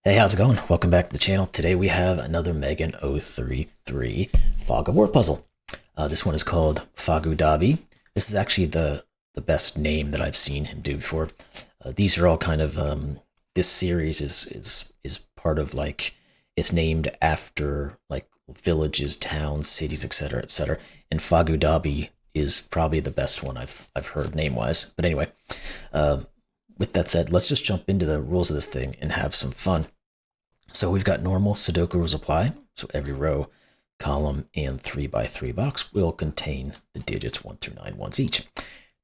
Hey, how's it going? Welcome back to the channel. Today we have another Megan 033 Fog of War puzzle. This one is called Fogu Dhabi. This is actually the best name that I've seen him do before. These are all kind of this series is part of like it's named after like villages, towns, cities, etc., etc. And Fogu Dhabi is probably the best one I've heard name wise. But anyway, with that said, let's just jump into the rules of this thing and have some fun. So we've got normal Sudoku rules apply. So every row, column, and 3x3 box will contain the digits 1 through 9 once each.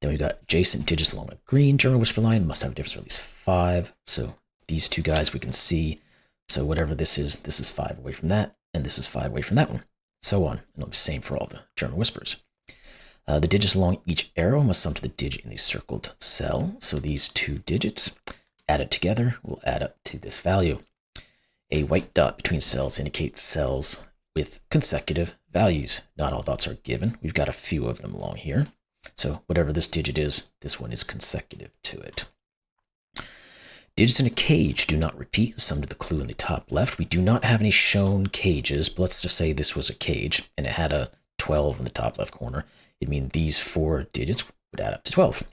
Then we've got adjacent digits along a green German whisper line must have a difference of at least 5. So these two guys we can see. So whatever this is 5 away from that, and this is 5 away from that one. So on. And it'll be the same for all the German whispers. The digits along each arrow must sum to the digit in the circled cell. So these two digits added together will add up to this value. A white dot between cells indicates cells with consecutive values. Not all dots are given. We've got a few of them along here. So whatever this digit is, this one is consecutive to it. Digits in a cage do not repeat. Sum to the clue in the top left. We do not have any shown cages, but let's just say this was a cage and it had a 12 in the top left corner. It'd mean these 4 digits would add up to 12.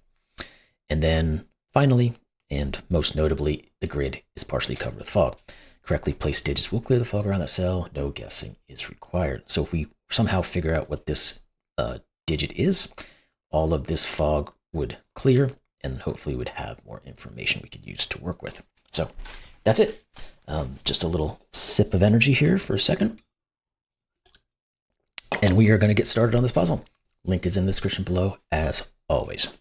And then finally, and most notably, the grid is partially covered with fog. Correctly placed digits will clear the fog around that cell. No guessing is required. So if we somehow figure out what this digit is, all of this fog would clear and hopefully would have more information we could use to work with. So that's it. Just a little sip of energy here for a second. And we are going to get started on this puzzle. Link is in the description below, as always.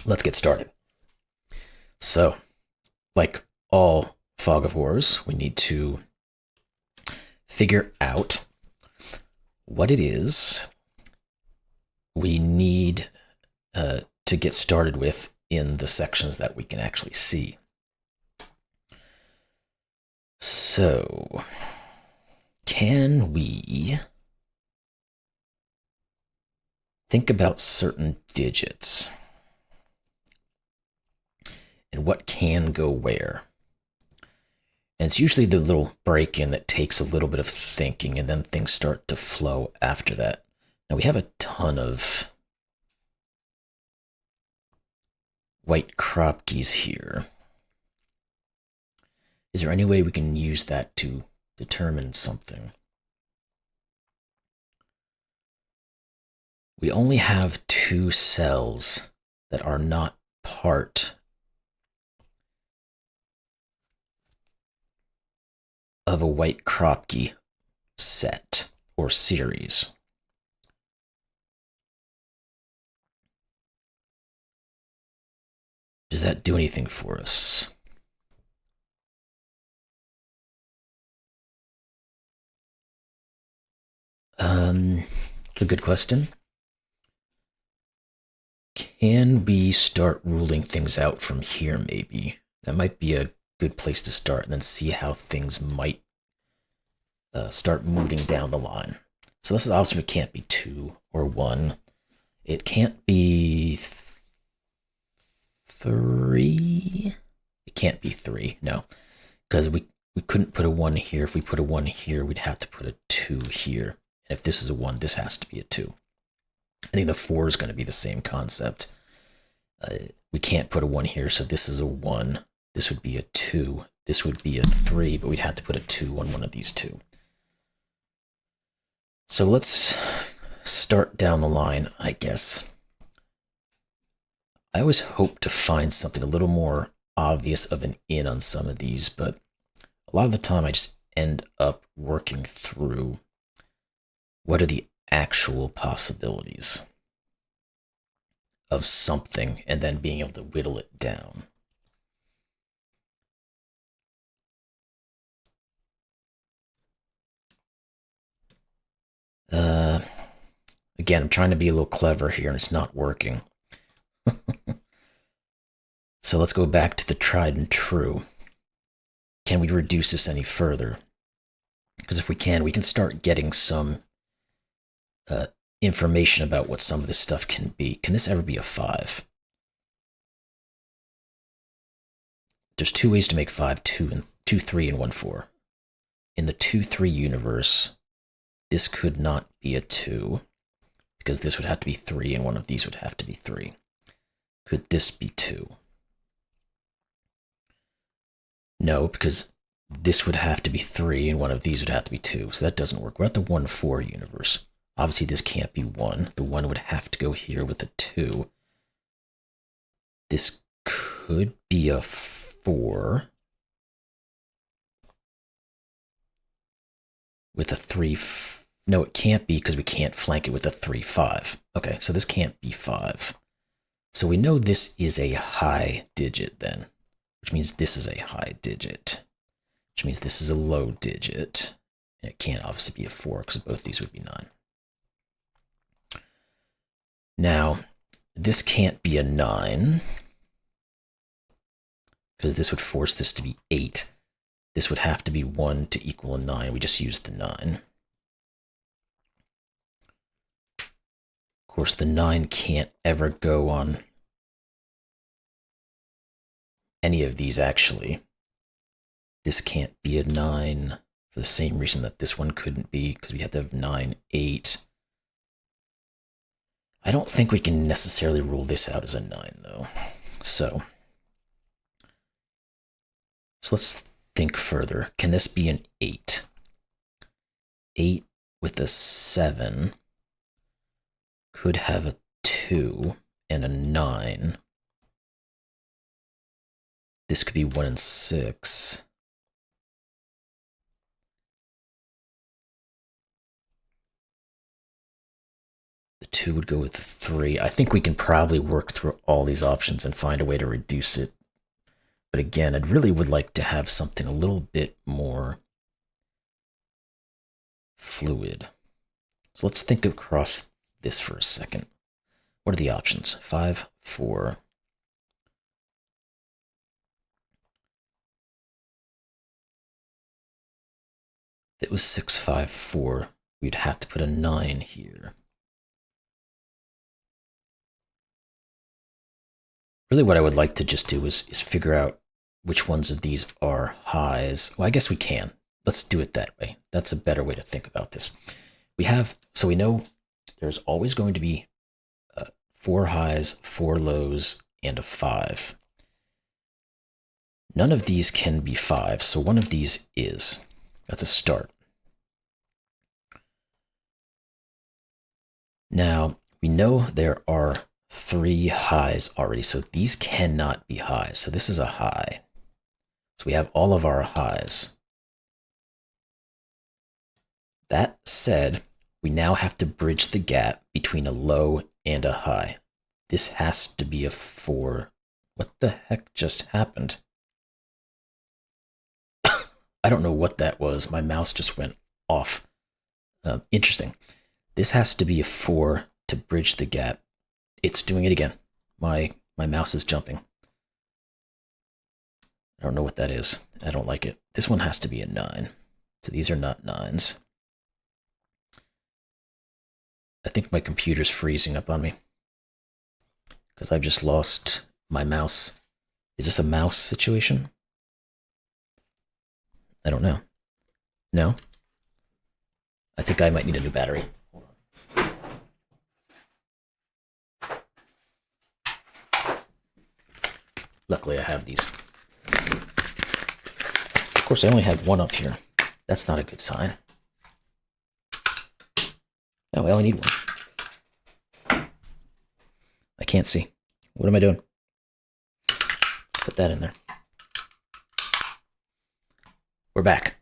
Let's get started. So, like all Fog of Wars, we need to figure out what it is we need to get started with in the sections that we can actually see. So, can we think about certain digits and what can go where? And it's usually the little break-in that takes a little bit of thinking, and then things start to flow after that. Now, we have a ton of white Kropkis here. Is there any way we can use that to determine something? We only have 2 cells that are not part of a white Kropki set or series. Does that do anything for us? It's a good question. Can we start ruling things out from here, maybe? That might be a good place to start, and then see how things might start moving down the line. So this is obviously it can't be 2 or 1. It can't be 3. It can't be 3, no. Because we couldn't put a 1 here. If we put a 1 here, we'd have to put a 2 here. And if this is a 1, this has to be a 2. I think the 4 is going to be the same concept. We can't put a 1 here, so this is a 1. This would be a 2. This would be a 3, but we'd have to put a 2 on one of these 2. So let's start down the line, I guess. I always hope to find something a little more obvious of an in on some of these, but a lot of the time I just end up working through what are the actual possibilities of something and then being able to whittle it down. Again, I'm trying to be a little clever here and it's not working. So let's go back to the tried and true. Can we reduce this any further? Because if we can start getting some information about what some of this stuff can be. Can this ever be a 5? There's 2 ways to make 5, 2 2, 3, and 1, 4. In the 2, 3 universe, this could not be a 2, because this would have to be 3, and one of these would have to be 3. Could this be 2? No, because this would have to be 3, and one of these would have to be 2, so that doesn't work. We're at the 1, 4 universe. Obviously, this can't be 1. The 1 would have to go here with a 2. This could be a 4 with a 3. No, it can't be because we can't flank it with a 3, 5. Okay, so this can't be 5. So we know this is a high digit then, which means this is a high digit, which means this is a low digit. And it can't obviously be a 4 because both these would be 9. Now, this can't be a 9 because this would force this to be 8. This would have to be 1 to equal a 9. We just used the 9. Of course, the 9 can't ever go on any of these, actually. This can't be a 9 for the same reason that this one couldn't be, because we have to have 9, 8. I don't think we can necessarily rule this out as a 9, though. So let's think further. Can this be an 8? 8 with a 7 could have a 2 and a 9. This could be 1 and 6. The 2 would go with the 3. I think we can probably work through all these options and find a way to reduce it. But again, I'd really would like to have something a little bit more fluid. So let's think across this for a second. What are the options? 5, 4. If it was 6, 5, 4, we'd have to put a 9 here. Really what I would like to just do is figure out which ones of these are highs. Well, I guess we can. Let's do it that way. That's a better way to think about this. So we know there's always going to be 4 highs, 4 lows, and a 5. None of these can be 5, so one of these is. That's a start. Now, we know there are 3 highs already, so these cannot be highs. So this is a high. So we have all of our highs. That said, we now have to bridge the gap between a low and a high. This has to be a 4. What the heck just happened? I don't know what that was. My mouse just went off. Interesting. This has to be a 4 to bridge the gap. It's doing it again. My mouse is jumping. I don't know what that is. I don't like it. This one has to be a 9. So these are not 9s. I think my computer's freezing up on me because I've just lost my mouse. Is this a mouse situation? I don't know. No? I think I might need a new battery. Hold on. Luckily, I have these. Of course, I only have one up here. That's not a good sign. Oh, I only need one. I can't see. What am I doing? Put that in there. We're back.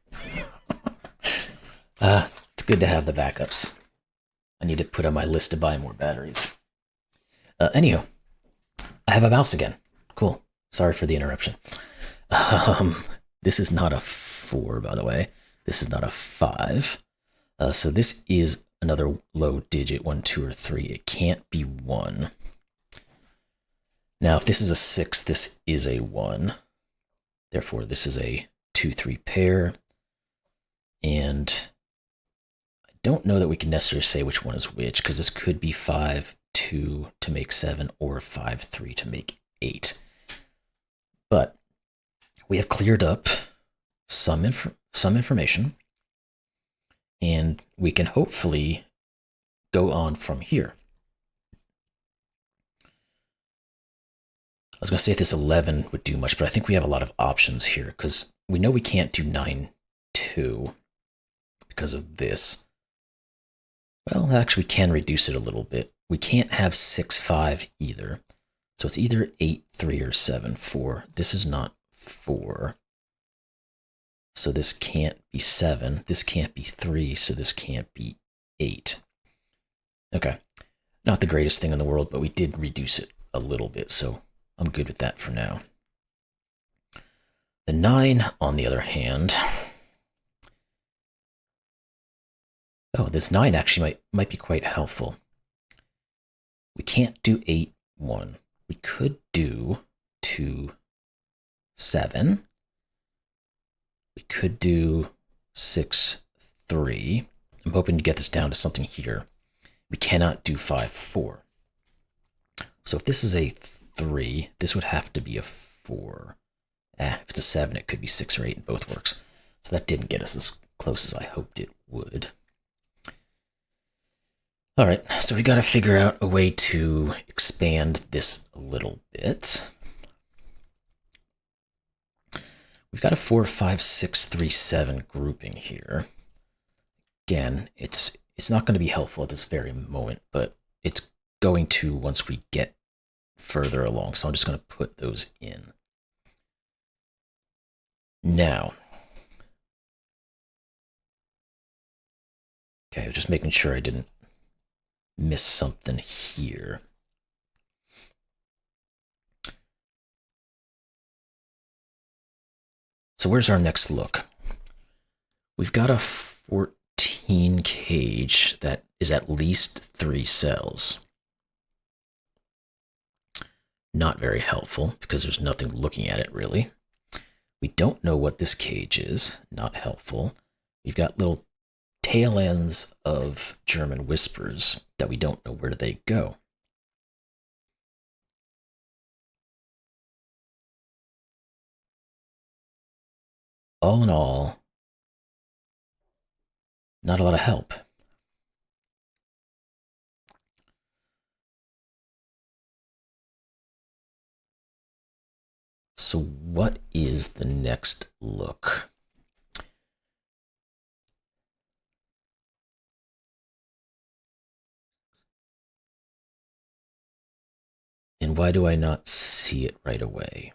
It's good to have the backups. I need to put on my list to buy more batteries. Anyhow, I have a mouse again. Cool. Sorry for the interruption. This is not a 4, by the way. This is not a 5. So this is another low digit, 1, 2, or 3. It can't be 1. Now, if this is a 6, this is a 1. Therefore, this is a 2, 3 pair. And I don't know that we can necessarily say which one is which, because this could be 5, 2 to make 7, or 5, 3 to make 8. But we have cleared up some information, and we can hopefully go on from here. I was going to say if this 11 would do much, but I think we have a lot of options here because we know we can't do 9-2 because of this. Well, actually, we can reduce it a little bit. We can't have 6-5 either. So it's either 8-3 or 7-4. This is not 4. So this can't be 7. This can't be 3. So this can't be 8. Okay. Not the greatest thing in the world, but we did reduce it a little bit. So I'm good with that for now. The 9, on the other hand. Oh, this 9 actually might be quite helpful. We can't do 8-1. We could do 2-7. We could do 6-3. I'm hoping to get this down to something here. We cannot do 5-4. So if this is a 3, this would have to be a 4. If it's a 7, it could be 6 or 8, and both works. So that didn't get us as close as I hoped it would. All right, so we got to figure out a way to expand this a little bit. We've got a 4, 5, 6, 3, 7 grouping here. Again, it's not going to be helpful at this very moment, but it's going to once we get further along. So I'm just going to put those in. Now, okay, just making sure I didn't miss something here. So where's our next look? We've got a 14 cage that is at least 3 cells. Not very helpful because there's nothing looking at it really. We don't know what this cage is. Not helpful. We've got little tail ends of German whispers that we don't know where they go. All in all, not a lot of help. So what is the next look? And why do I not see it right away?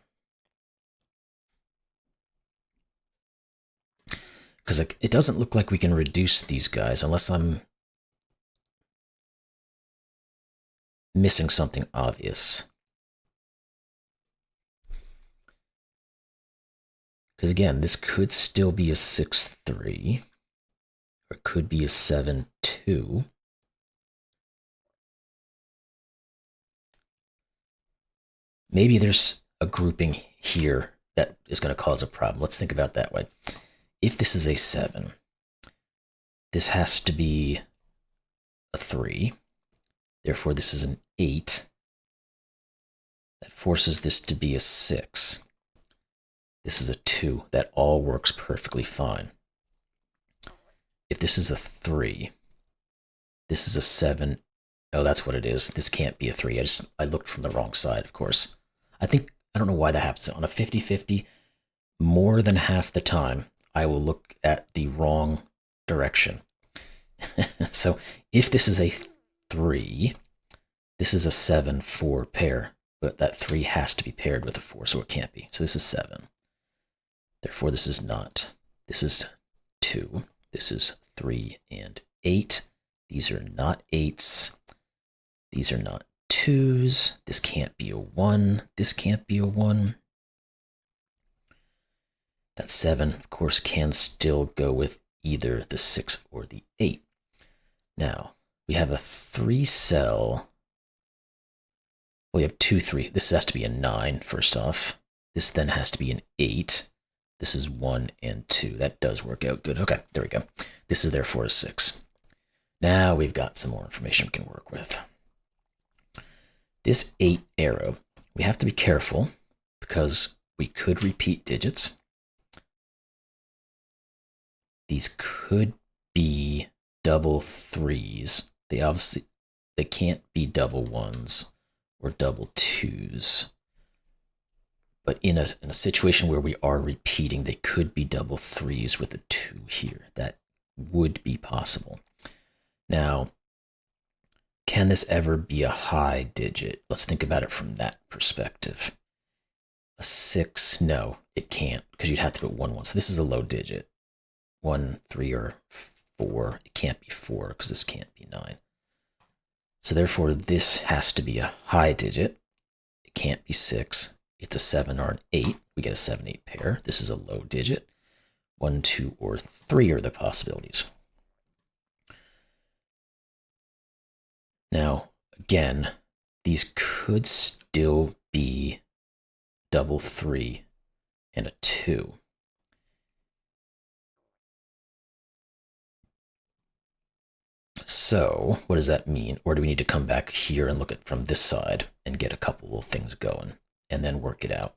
Because it doesn't look like we can reduce these guys unless I'm missing something obvious. Because again, this could still be a 6-3, or it could be a 7-2. Maybe there's a grouping here that is going to cause a problem. Let's think about it that way. If this is a 7, this has to be a 3. Therefore, this is an 8. That forces this to be a 6. This is a 2. That all works perfectly fine. If this is a 3, this is a 7. Oh, that's what it is. This can't be a 3. I looked from the wrong side, of course. I don't know why that happens. On a 50-50, more than half the time, I will look at the wrong direction. So if this is a 3, this is a 7-4 pair, but that 3 has to be paired with a 4, so it can't be. So this is 7. Therefore, this is not. This is 2. This is 3 and 8. These are not 8s. These are not 2s. This can't be a 1. This can't be a 1. That 7, of course, can still go with either the 6 or the 8. Now, we have a 3 cell. We have 2, 3. This has to be a 9, first off. This then has to be an 8. This is 1 and 2. That does work out good. Okay, there we go. This is therefore a 6. Now we've got some more information we can work with. This 8 arrow, we have to be careful because we could repeat digits. these could be double threes. They can't be double ones or double twos. But in a situation where we are repeating, they could be double threes with a 2 here. That would be possible. Now, can this ever be a high digit? Let's think about it from that perspective. A 6, no, it can't, because you'd have to put 1, 1. So this is a low digit. 1, 3, or 4. It can't be 4, because this can't be 9. So therefore, this has to be a high digit. It can't be 6. It's a 7 or an 8. We get a 7, 8 pair. This is a low digit. 1, 2, or 3 are the possibilities. Now, again, these could still be double 3 and a 2. So, what does that mean? Or do we need to come back here and look at from this side and get a couple of things going and then work it out?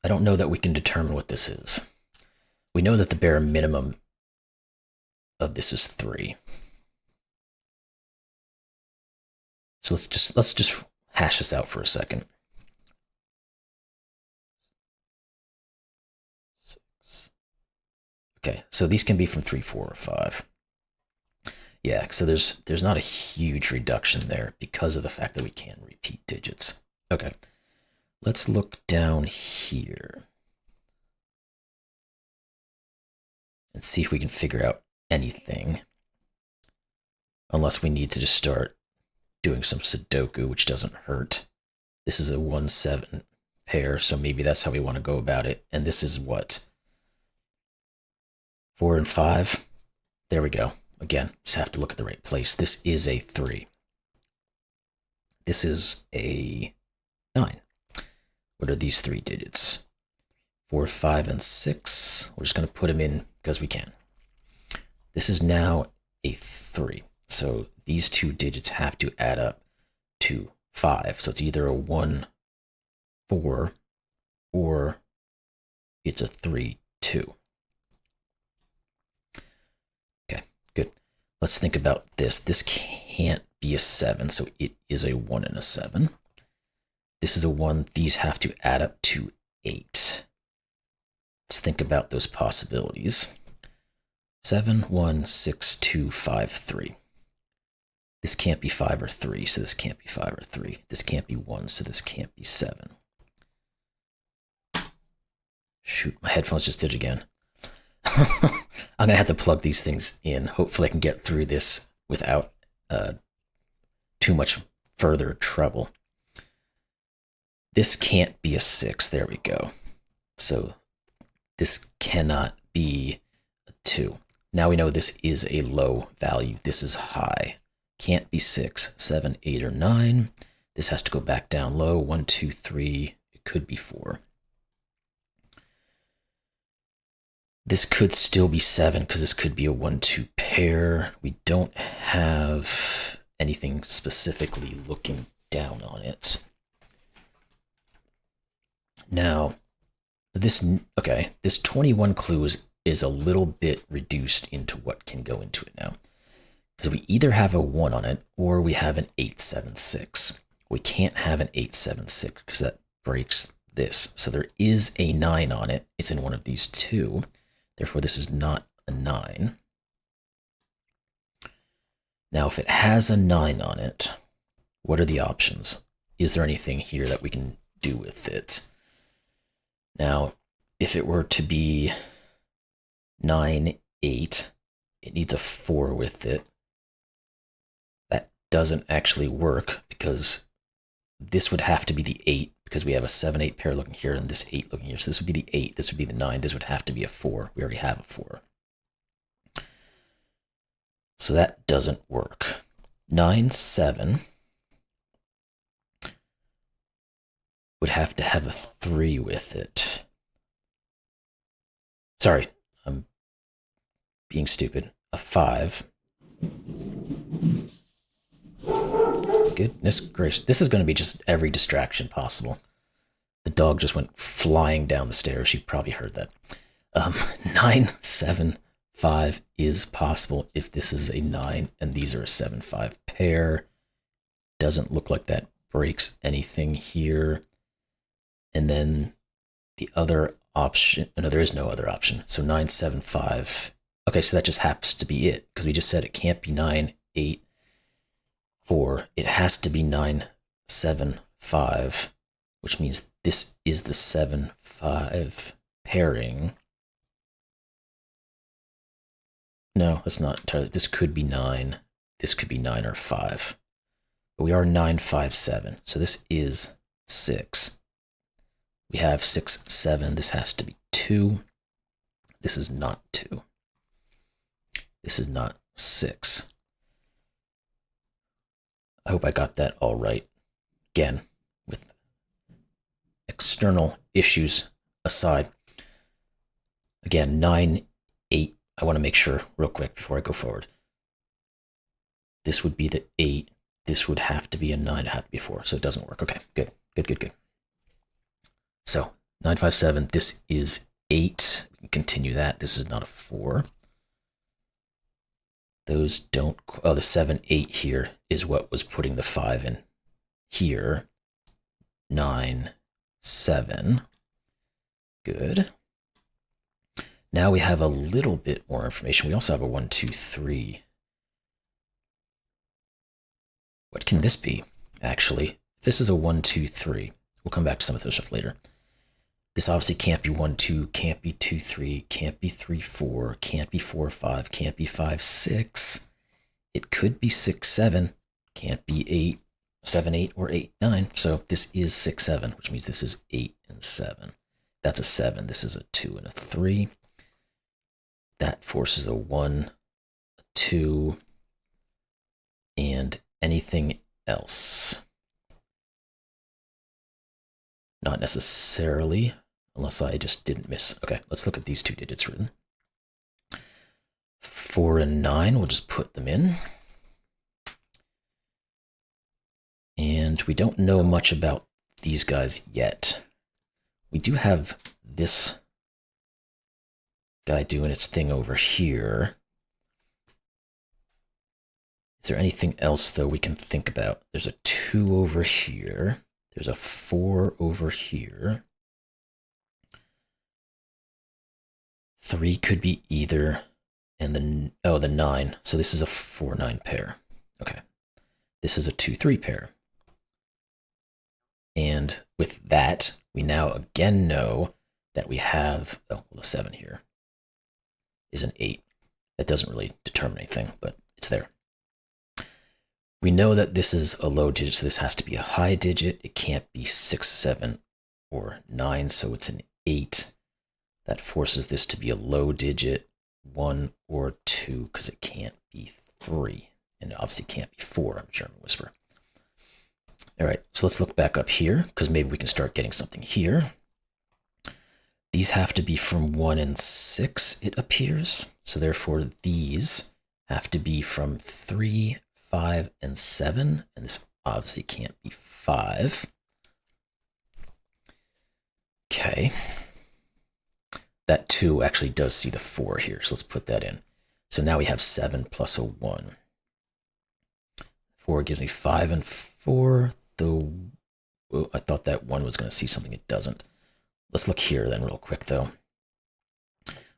I don't know that we can determine what this is. We know that the bare minimum of this is 3. So let's just hash this out for a second. 6. Okay, so these can be from 3, 4, or 5. Yeah, so there's not a huge reduction there because of the fact that we can repeat digits. Okay, let's look down here and see if we can figure out anything, unless we need to just start doing some Sudoku, which doesn't hurt. This is a 1, 7 pair, so maybe that's how we want to go about it. And this is what? 4 and 5? There we go. Again, just have to look at the right place. This is a 3. This is a 9. What are these 3 digits? 4, 5, and 6. We're just going to put them in because we can. This is now a 3. So these 2 digits have to add up to 5. So it's either a 1, 4, or it's a 3, 2. Okay, good. Let's think about this. This can't be a 7, so it is a 1 and a 7. This is a 1. These have to add up to 8. Let's think about those possibilities. 7, 1, 6, 2, 5, 3. This can't be 5 or 3, so this can't be 5 or 3. This can't be 1, so this can't be 7. Shoot, my headphones just did it again. I'm going to have to plug these things in. Hopefully I can get through this without too much further trouble. This can't be a 6. There we go. So this cannot be a 2. Now we know this is a low value. This is high. Can't be 6, 7, 8, or 9. This has to go back down low. 1, 2, 3. It could be 4. This could still be 7 because this could be a 1, 2 pair. We don't have anything specifically looking down on it. Now, this 21 clue is a little bit reduced into what can go into it now. Because we either have a 1 on it or we have an 876. We can't have an 876 because that breaks this. So there is a 9 on it. It's in one of these 2. Therefore, this is not a 9. Now, if it has a 9 on it, what are the options? Is there anything here that we can do with it? Now, if it were to be 9, 8, it needs a 4 with it. That doesn't actually work because this would have to be the 8 because we have a 7, 8 pair looking here and this 8 looking here. So this would be the 8, this would be the 9, this would have to be a 4. We already have a 4. So that doesn't work. 9, 7 would have to have a 3 with it. Sorry, I'm being stupid. A 5. Goodness gracious. This is going to be just every distraction possible. The dog just went flying down the stairs. You probably heard that. 9, 7, 5 is possible if this is a 9 and these are a 7, 5 pair. Doesn't look like that breaks anything here. And then the other option, no, there is no other option. So 9, 7, 5. Okay, so that just happens to be it, because we just said it can't be 9, 8, 4. It has to be 9, 7, 5, which means this is the 7, 5 pairing. No, that's not entirely. This could be 9. This could be 9 or 5. But we are 9, 5, 7. So this is 6. We have 6, 7. This has to be 2. This is not 2. This is not 6. I hope I got that all right. Again, with external issues aside. Again, 9, 8. I want to make sure real quick before I go forward. This would be the 8. This would have to be a 9. It have to be 4. So it doesn't work. Okay, good, good, good, good. So 9, 5, 7. This is 8. We can continue that. This is not a 4. Those don't. Oh, the 7, 8 here is what was putting the 5 in here. 9, 7. Good. Now we have a little bit more information. We also have a 1, 2, 3. What can this be, actually? This is a 1, 2, 3. We'll come back to some of this stuff later. This obviously can't be 1, 2, can't be 2, 3, can't be 3, 4, can't be 4, 5, can't be 5, 6. It could be 6, 7, can't be 8, 7, 8, or 8, 9. So this is 6, 7, which means this is 8 and 7. That's a 7. This is a 2 and a 3. That forces a 1, a 2, and anything else. Not necessarily, unless I just didn't miss. Okay, let's look at these two digits written. 4 and 9, we'll just put them in. And we don't know much about these guys yet. We do have this guy doing its thing over here. Is there anything else, though, we can think about? There's a 2 over here. There's a 4 over here. 3 could be either. And then, oh, the 9. So this is a 4, 9 pair. Okay. This is a 2, 3 pair. And with that, we now again know that we have, oh, well, the 7 here is an 8. That doesn't really determine anything, but it's there. We know that this is a low digit, so this has to be a high digit. It can't be 6, 7, or 9, so it's an 8. That forces this to be a low digit, 1 or 2, because it can't be 3. And it obviously can't be 4, I'm German Whisper. All right, so let's look back up here, because maybe we can start getting something here. These have to be from 1 and 6, it appears. So therefore, these have to be from 3, 5, and 7. And this obviously can't be 5. Okay. That 2 actually does see the 4 here, so let's put that in. So now we have 7 plus a 1. 4 gives me 5 and 4. Though I thought that 1 was going to see something, it doesn't. Let's look here then real quick, though.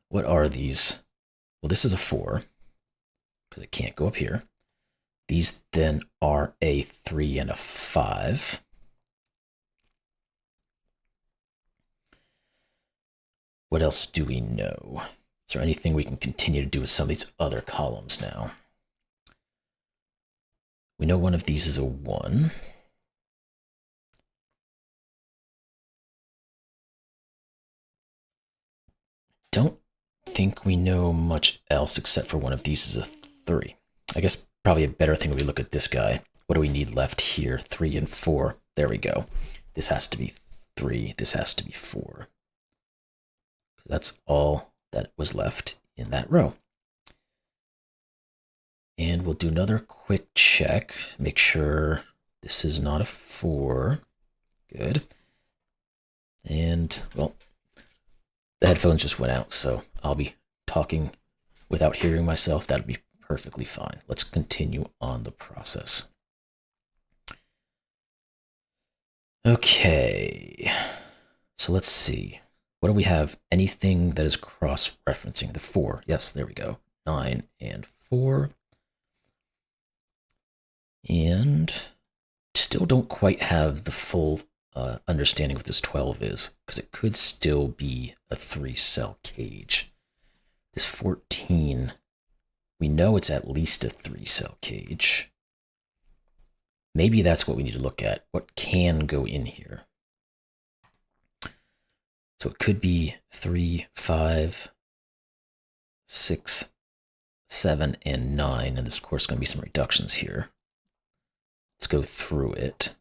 What are these? Well, this is a 4, because it can't go up here. These then are a 3 and a 5. What else do we know? Is there anything we can continue to do with some of these other columns now? We know one of these is a 1. Don't think we know much else except for one of these is a 3. I guess probably a better thing would be look at this guy. What do we need left here? 3 and 4. There we go. This has to be 3. This has to be 4. That's all that was left in that row. And we'll do another quick check. Make sure this is not a 4. Good. And, well, the headphones just went out, so I'll be talking without hearing myself. That'll be perfectly fine. Let's continue on the process. Okay, so let's see. What do we have? Anything that is cross-referencing? The 4. Yes, there we go. 9 and 4. And still don't quite have the full understanding what this 12 is, because it could still be a 3-cell cage. This 14, we know it's at least a 3-cell cage. Maybe that's what we need to look at. What can go in here? So it could be 3, 5, 6, 7, and 9. And this, of course, is going to be some reductions here. Let's go through it.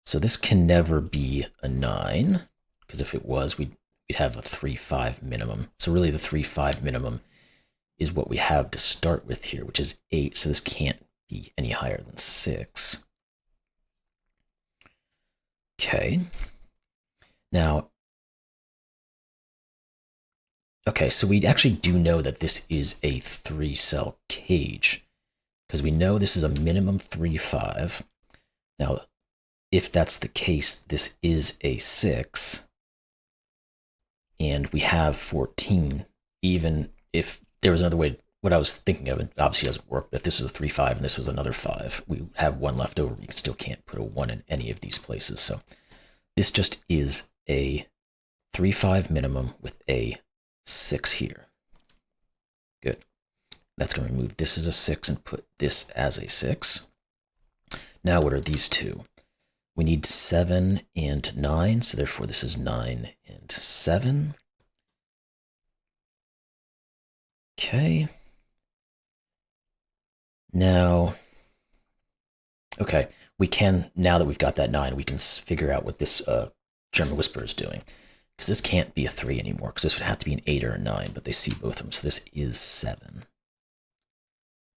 So this can never be a 9, because if it was, we'd have a 3, 5 minimum. So really the 3, 5 minimum is what we have to start with here, which is 8. So this can't be any higher than 6. Okay. Now, okay, so we actually do know that this is a 3-cell cage, because we know this is a minimum 3, 5. Now, if that's the case, this is a 6, and we have 14. Even if there was another way, what I was thinking of, and obviously doesn't work, but if this was a 3, 5 and this was another 5, we have 1 left over. You still can't put a 1 in any of these places. So this just is a 3, 5 minimum with a 6 here. Good. That's going to remove this as a 6 and put this as a 6. Now what are these two? We need 7 and 9, so therefore this is 9 and 7. Okay. Now, okay, we can, now that we've got that 9, we can figure out what this German Whisperer is doing. Because this can't be a 3 anymore, because this would have to be an 8 or a 9, but they see both of them, so this is 7.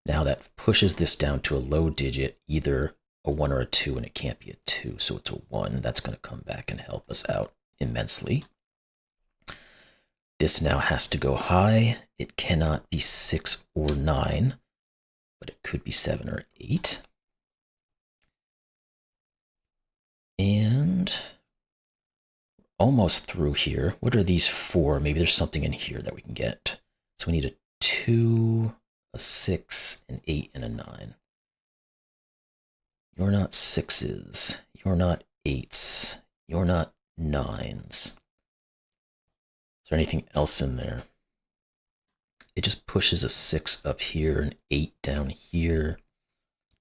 Now that pushes this down to a low digit, either a 1 or a 2, and it can't be a 2, so it's a 1. That's going to come back and help us out immensely. This now has to go high. It cannot be 6 or 9, but it could be 7 or 8. And almost through here. What are these 4? Maybe there's something in here that we can get. So we need a 2, a 6, an 8, and a 9. You're not 6s. You're not 8s. You're not 9s. Is there anything else in there? It just pushes a 6 up here, an 8 down here.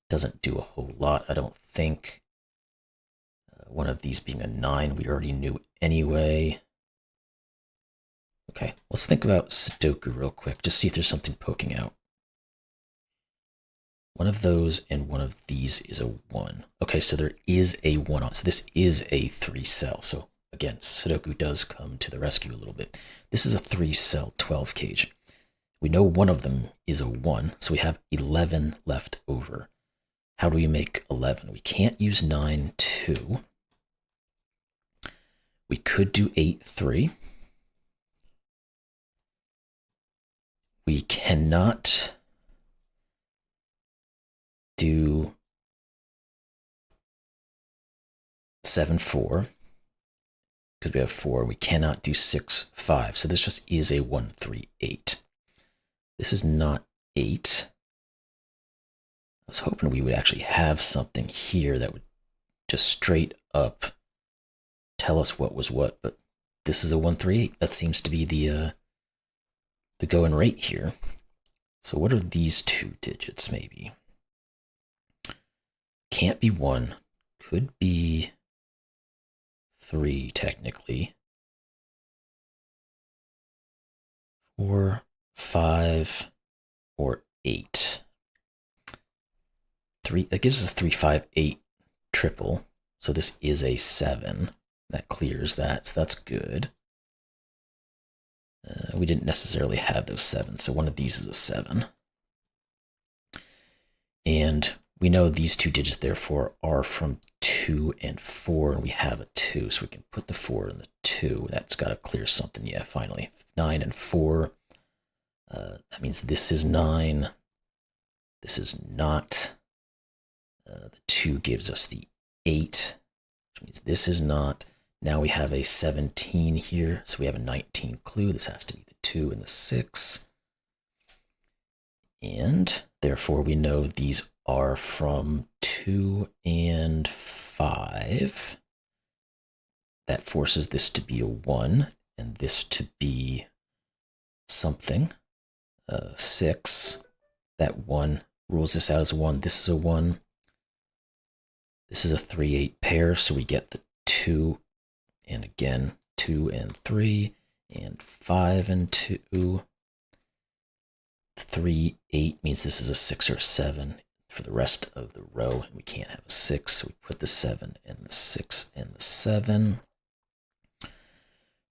Doesn't do a whole lot, I don't think. One of these being a 9, we already knew anyway. Okay, let's think about Sudoku real quick, just see if there's something poking out. One of those and one of these is a 1. Okay, so there is a 1 on. So this is a 3-cell. So again, Sudoku does come to the rescue a little bit. This is a 3-cell 12 cage. We know one of them is a 1, so we have 11 left over. How do we make 11? We can't use 9, 2. We could do 8, 3. We cannot do 7, 4, because we have 4. We cannot do 6, 5. So this just is a 1, 3, 8. This is not 8. I was hoping we would actually have something here that would just straight up tell us what was what, but this is a 1, 3, 8. That seems to be the going rate here. So what are these 2 digits, maybe? Can't be 1. Could be 3, technically. 4, 5, or 8. 3, that gives us 3, 5, 8 triple. So this is a 7. That clears that, so that's good. We didn't necessarily have those 7s, so one of these is a 7. And we know these 2 digits, therefore, are from 2 and 4, and we have a 2, so we can put the 4 in the 2. That's got to clear something. Yeah, finally. 9 and 4. That means this is 9. This is not. The 2 gives us the 8, which means this is not. Now we have a 17 here, so we have a 19 clue. This has to be the 2 and the 6. And therefore we know these are from 2 and 5. That forces this to be a 1, and this to be something. 6. That 1 rules this out as a 1. This is a 1. This is a 3-8 pair, so we get the 2, and again, 2 and 3, and 5 and 2. 3, 8 means this is a 6 or 7 for the rest of the row, and we can't have a 6, so we put the 7 and the 6 and the 7.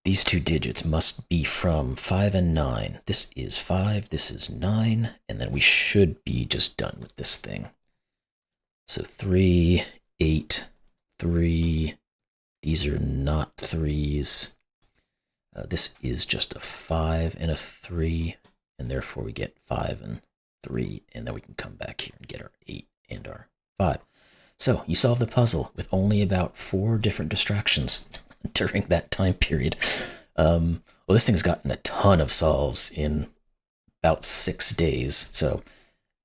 These two digits must be from 5 and 9. This is 5, this is 9, and then we should be just done with this thing. So 3, 8, 3. These are not 3s. This is just a 5 and a 3, and therefore we get 5 and 3, and then we can come back here and get our 8 and our 5. So you solve the puzzle with only about 4 different distractions during that time period. Well, this thing's gotten a ton of solves in about 6 days. So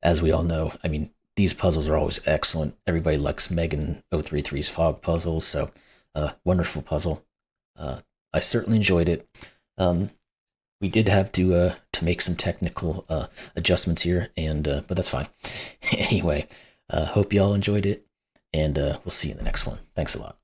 as we all know, I mean, these puzzles are always excellent. Everybody likes Megan 033's Fog puzzles, so wonderful puzzle. I certainly enjoyed it. We did have to make some technical adjustments here, and but that's fine. Anyway, hope you all enjoyed it, and we'll see you in the next one. Thanks a lot.